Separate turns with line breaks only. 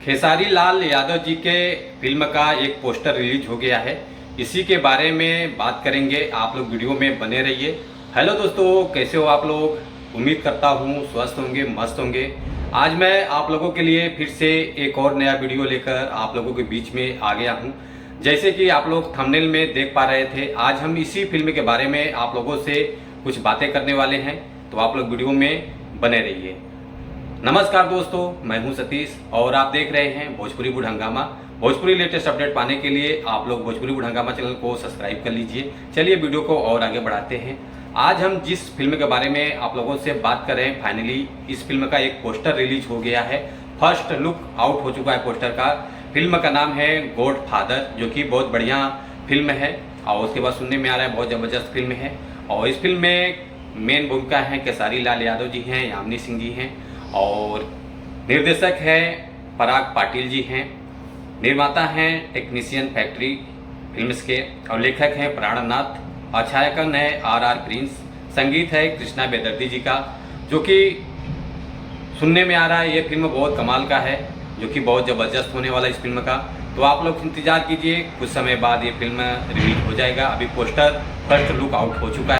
खेसारी लाल यादव जी के फिल्म का एक पोस्टर रिलीज हो गया है। इसी के बारे में बात करेंगे, आप लोग वीडियो में बने रहिए। हेलो दोस्तों, कैसे हो आप लोग? उम्मीद करता हूँ स्वस्थ होंगे, मस्त होंगे। आज मैं आप लोगों के लिए फिर से एक और नया वीडियो लेकर आप लोगों के बीच में आ गया हूँ। जैसे कि आप लोग थंबनेल में देख पा रहे थे, आज हम इसी फिल्म के बारे में आप लोगों से कुछ बातें करने वाले हैं, तो आप लोग वीडियो में बने रहिए। नमस्कार दोस्तों, मैं हूं सतीश और आप देख रहे हैं भोजपुरी बुढ़ हंगामा। भोजपुरी लेटेस्ट अपडेट पाने के लिए आप लोग भोजपुरी बुढ़ हंगामा चैनल को सब्सक्राइब कर लीजिए। चलिए वीडियो को और आगे बढ़ाते हैं। आज हम जिस फिल्म के बारे में आप लोगों से बात कर रहे हैं, फाइनली इस फिल्म का एक पोस्टर रिलीज हो गया है। फर्स्ट लुक आउट हो चुका है पोस्टर का। फिल्म का नाम है गॉडफादर, जो कि बहुत बढ़िया फिल्म है और उसके बाद सुनने में आ रहा है बहुत ज़बरदस्त फिल्म है। और इस फिल्म में मेन भूमिका है खेसारी लाल यादव जी हैं, यामिनी सिंह जी हैं और निर्देशक हैं पराग पाटिल जी हैं। निर्माता हैं टेक्नीशियन फैक्ट्री फिल्म्स के और लेखक हैं प्राणनाथ और छायांकन है आर प्रिंस। संगीत है कृष्णा बेदर्दी जी का, जो कि सुनने में आ रहा है ये फिल्म बहुत कमाल का है, जो कि बहुत ज़बरदस्त होने वाला है इस फिल्म का। तो आप लोग इंतजार कीजिए, कुछ समय बाद ये फिल्म रिलीज हो जाएगा। अभी पोस्टर फर्स्ट लुक आउट हो चुका है।